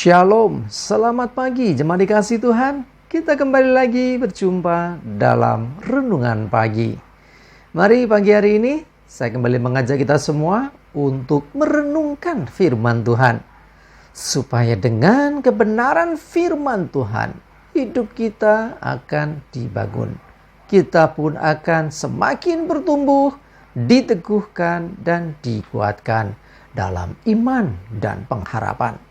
Shalom, selamat pagi jemaat dikasih Tuhan. Kita kembali lagi berjumpa dalam Renungan Pagi. Mari pagi hari ini saya kembali mengajak kita semua untuk merenungkan firman Tuhan. Supaya dengan kebenaran firman Tuhan, hidup kita akan dibangun. Kita pun akan semakin bertumbuh, diteguhkan dan dikuatkan dalam iman dan pengharapan.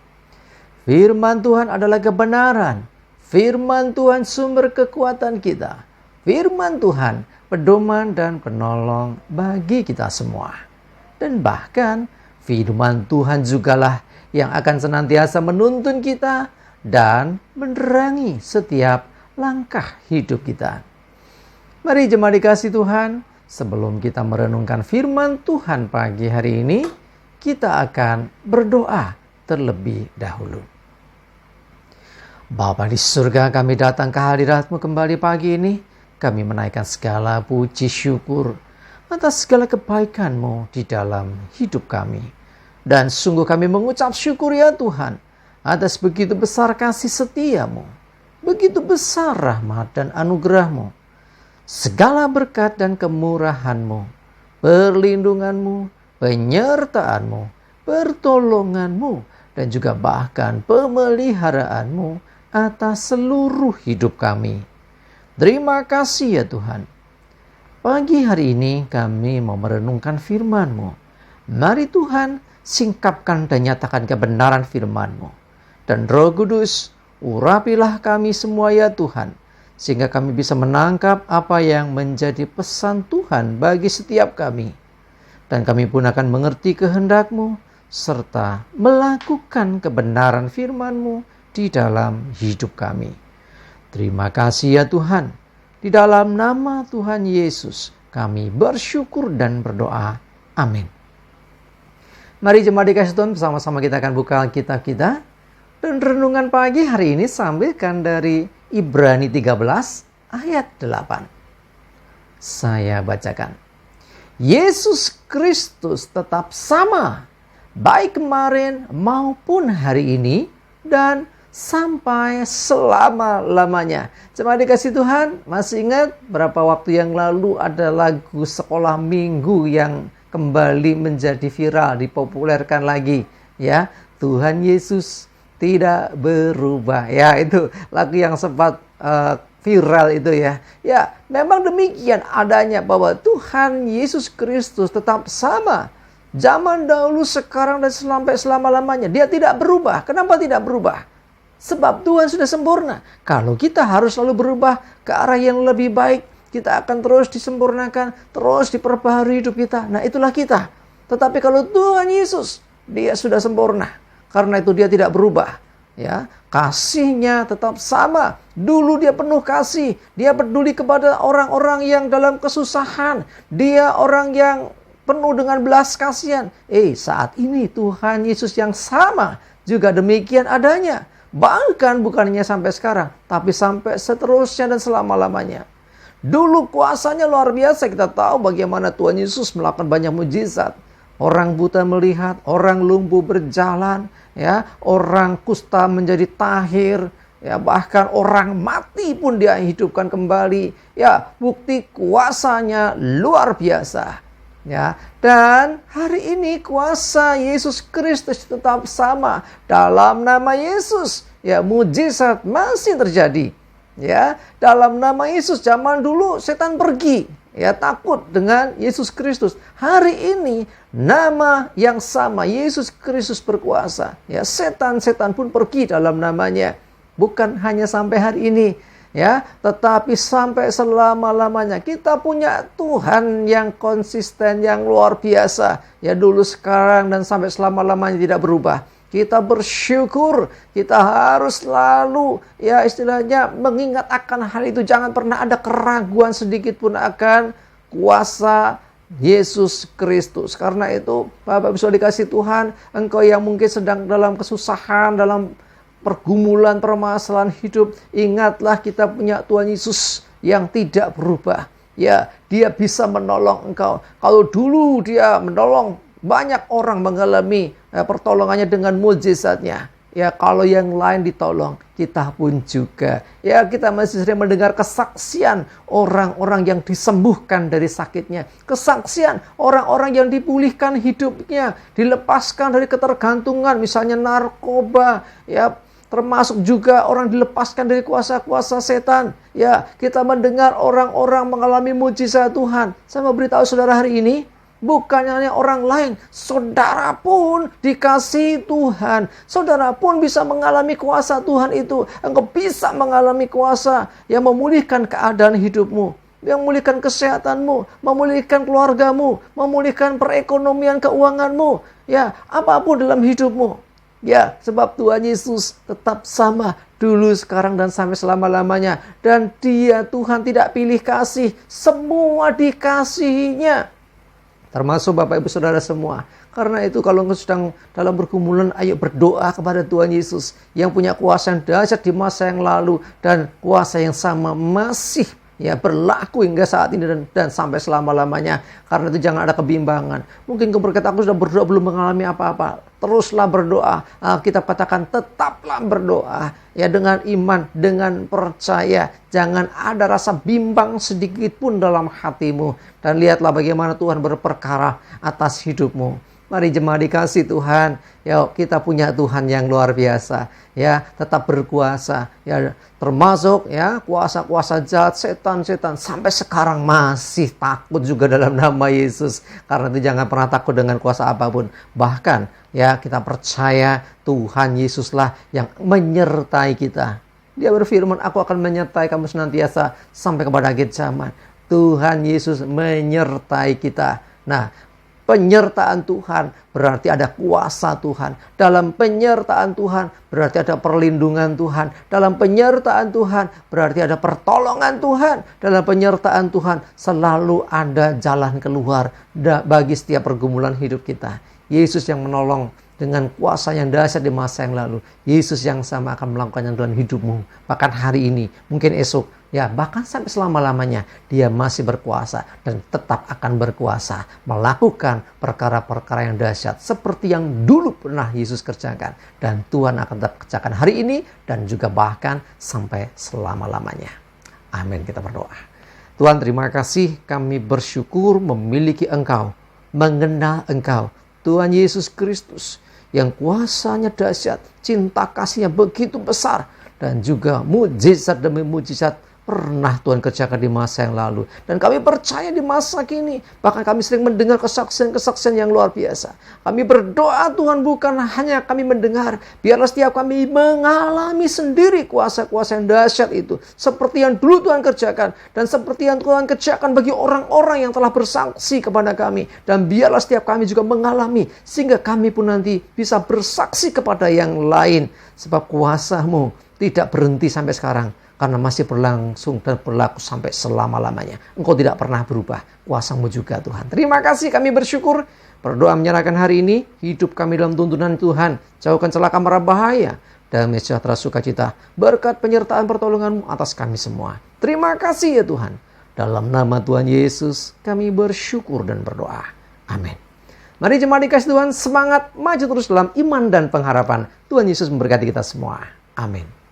Firman Tuhan adalah kebenaran. Firman Tuhan sumber kekuatan kita. Firman Tuhan pedoman dan penolong bagi kita semua. Dan bahkan firman Tuhan jugalah yang akan senantiasa menuntun kita dan menerangi setiap langkah hidup kita. Mari jemaat dikasih Tuhan, sebelum kita merenungkan firman Tuhan pagi hari ini, kita akan berdoa terlebih dahulu. Bapa di surga, kami datang ke hadirat-Mu kembali pagi ini. Kami menaikkan segala puji syukur atas segala kebaikan-Mu di dalam hidup kami. Dan sungguh kami mengucap syukur ya Tuhan, atas begitu besar kasih setia-Mu, begitu besar rahmat dan anugerah-Mu, segala berkat dan kemurahan-Mu, perlindungan-Mu, penyertaan-Mu, pertolongan-Mu, dan juga bahkan pemeliharaan-Mu atas seluruh hidup kami. Terima kasih ya Tuhan. Pagi hari ini kami mau merenungkan firman-Mu. Mari Tuhan, singkapkan dan nyatakan kebenaran firman-Mu. Dan Roh Kudus, urapilah kami semua ya Tuhan, sehingga kami bisa menangkap apa yang menjadi pesan Tuhan bagi setiap kami. Dan kami pun akan mengerti kehendak-Mu, serta melakukan kebenaran firman-Mu di dalam hidup kami. Terima kasih ya Tuhan. Di dalam nama Tuhan Yesus kami bersyukur dan berdoa. Amin. Mari jemaat dikasih Tuhan, bersama-sama kita akan buka Alkitab kita. Dan renungan pagi hari ini sambilkan dari Ibrani 13 ayat 8. Saya bacakan. Yesus Kristus tetap sama, baik kemarin maupun hari ini dan sampai selama-lamanya. Jemaat dikasih Tuhan, masih ingat berapa waktu yang lalu ada lagu sekolah minggu yang kembali menjadi viral, dipopulerkan lagi, ya. Tuhan Yesus tidak berubah. Ya, itu lagu yang sempat viral itu ya. Ya, memang demikian adanya bahwa Tuhan Yesus Kristus tetap sama. Zaman dahulu, sekarang, dan sampai selama-lamanya. Dia tidak berubah. Kenapa tidak berubah? Sebab Tuhan sudah sempurna. Kalau kita harus selalu berubah ke arah yang lebih baik, kita akan terus disempurnakan, terus diperbaharui hidup kita. Nah, itulah kita. Tetapi kalau Tuhan Yesus, Dia sudah sempurna. Karena itu Dia tidak berubah. Ya, kasih-Nya tetap sama. Dulu Dia penuh kasih. Dia peduli kepada orang-orang yang dalam kesusahan. Dia orang yang penuh dengan belas kasihan. Saat ini Tuhan Yesus yang sama juga demikian adanya. Bahkan bukan hanya sampai sekarang, tapi sampai seterusnya dan selama-lamanya. Dulu kuasanya luar biasa. Kita tahu bagaimana Tuhan Yesus melakukan banyak mujizat. Orang buta melihat, orang lumpuh berjalan, ya, orang kusta menjadi tahir, ya, bahkan orang mati pun Dia hidupkan kembali. Ya, bukti kuasanya luar biasa. Ya, dan hari ini kuasa Yesus Kristus tetap sama. Dalam nama Yesus, ya, mujizat masih terjadi. Ya, dalam nama Yesus, zaman dulu setan pergi, ya, takut dengan Yesus Kristus. Hari ini nama yang sama, Yesus Kristus berkuasa. Ya, setan-setan pun pergi dalam namanya. Bukan hanya sampai hari ini, ya, tetapi sampai selama-lamanya. Kita punya Tuhan yang konsisten, yang luar biasa. Ya, dulu, sekarang, dan sampai selama-lamanya tidak berubah. Kita bersyukur, kita harus selalu, ya, istilahnya mengingat akan hal itu. Jangan pernah ada keraguan sedikit pun akan kuasa Yesus Kristus. Karena itu, Bapak bisa dikasih Tuhan, engkau yang mungkin sedang dalam kesusahan, dalam pergumulan, permasalahan hidup, ingatlah kita punya Tuhan Yesus yang tidak berubah. Ya, Dia bisa menolong engkau. Kalau dulu Dia menolong, banyak orang mengalami pertolongannya dengan mujizatnya. Ya, kalau yang lain ditolong, kita pun juga. Ya, kita masih sering mendengar kesaksian orang-orang yang disembuhkan dari sakitnya. Kesaksian orang-orang yang dipulihkan hidupnya, dilepaskan dari ketergantungan, misalnya narkoba, ya, termasuk juga orang dilepaskan dari kuasa-kuasa setan. Ya, kita mendengar orang-orang mengalami mujizat Tuhan. Saya mau beritahu saudara hari ini, bukan hanya orang lain, saudara pun dikasihi Tuhan. Saudara pun bisa mengalami kuasa Tuhan itu. Engkau bisa mengalami kuasa yang memulihkan keadaan hidupmu, yang memulihkan kesehatanmu, memulihkan keluargamu, memulihkan perekonomian keuanganmu. Ya, apapun dalam hidupmu. Ya, sebab Tuhan Yesus tetap sama dulu, sekarang, dan sampai selama-lamanya. Dan Dia, Tuhan, tidak pilih kasih. Semua dikasihinya. Termasuk Bapak Ibu Saudara semua. Karena itu kalau engkau sedang dalam pergumulan, ayo berdoa kepada Tuhan Yesus yang punya kuasa yang dahsyat di masa yang lalu. Dan kuasa yang sama masih berlaku hingga saat ini dan sampai selama-lamanya. Karena itu jangan ada kebimbangan. Mungkin kau berkata, aku sudah berdoa belum mengalami apa-apa. Teruslah berdoa. Kita katakan tetaplah berdoa. Ya, dengan iman, dengan percaya. Jangan ada rasa bimbang sedikit pun dalam hatimu. Dan lihatlah bagaimana Tuhan berperkara atas hidupmu. Mari jemaat dikasih Tuhan. Ya, kita punya Tuhan yang luar biasa. Ya, tetap berkuasa. Ya, termasuk ya kuasa-kuasa jahat, setan-setan sampai sekarang masih takut juga dalam nama Yesus. Karena itu jangan pernah takut dengan kuasa apapun. Bahkan ya, kita percaya Tuhan Yesuslah yang menyertai kita. Dia berfirman, aku akan menyertai kamu senantiasa sampai kepada akhir zaman. Tuhan Yesus menyertai kita. Nah, penyertaan Tuhan berarti ada kuasa Tuhan. Dalam penyertaan Tuhan berarti ada perlindungan Tuhan. Dalam penyertaan Tuhan berarti ada pertolongan Tuhan. Dalam penyertaan Tuhan selalu ada jalan keluar bagi setiap pergumulan hidup kita. Yesus yang menolong dengan kuasa yang dahsyat di masa yang lalu. Yesus yang sama akan melakukannya dalam hidupmu. Bahkan hari ini, mungkin esok, ya bahkan sampai selama-lamanya. Dia masih berkuasa dan tetap akan berkuasa. Melakukan perkara-perkara yang dahsyat seperti yang dulu pernah Yesus kerjakan. Dan Tuhan akan tetap kerjakan hari ini dan juga bahkan sampai selama-lamanya. Amin, kita berdoa. Tuhan, terima kasih, kami bersyukur memiliki Engkau, mengenal Engkau, Tuhan Yesus Kristus, yang kuasanya dahsyat, cinta kasihnya begitu besar, dan juga mujizat demi mujizat pernah Tuhan kerjakan di masa yang lalu. Dan kami percaya di masa kini, bahkan kami sering mendengar kesaksian-kesaksian yang luar biasa. Kami berdoa Tuhan, bukan hanya kami mendengar, biarlah setiap kami mengalami sendiri kuasa-kuasa yang dahsyat itu. Seperti yang dulu Tuhan kerjakan, dan seperti yang Tuhan kerjakan bagi orang-orang yang telah bersaksi kepada kami. Dan biarlah setiap kami juga mengalami, sehingga kami pun nanti bisa bersaksi kepada yang lain. Sebab kuasa-Mu tidak berhenti sampai sekarang, karena masih berlangsung dan berlaku sampai selama-lamanya. Engkau tidak pernah berubah. Kuasa-Mu juga Tuhan. Terima kasih, kami bersyukur. Berdoa menyerahkan hari ini. Hidup kami dalam tuntunan Tuhan. Jauhkan celaka mara bahaya. Damai sejahtera sukacita. Berkat penyertaan pertolongan-Mu atas kami semua. Terima kasih ya Tuhan. Dalam nama Tuhan Yesus kami bersyukur dan berdoa. Amin. Mari jemaat dikasih Tuhan, semangat maju terus dalam iman dan pengharapan. Tuhan Yesus memberkati kita semua. Amin.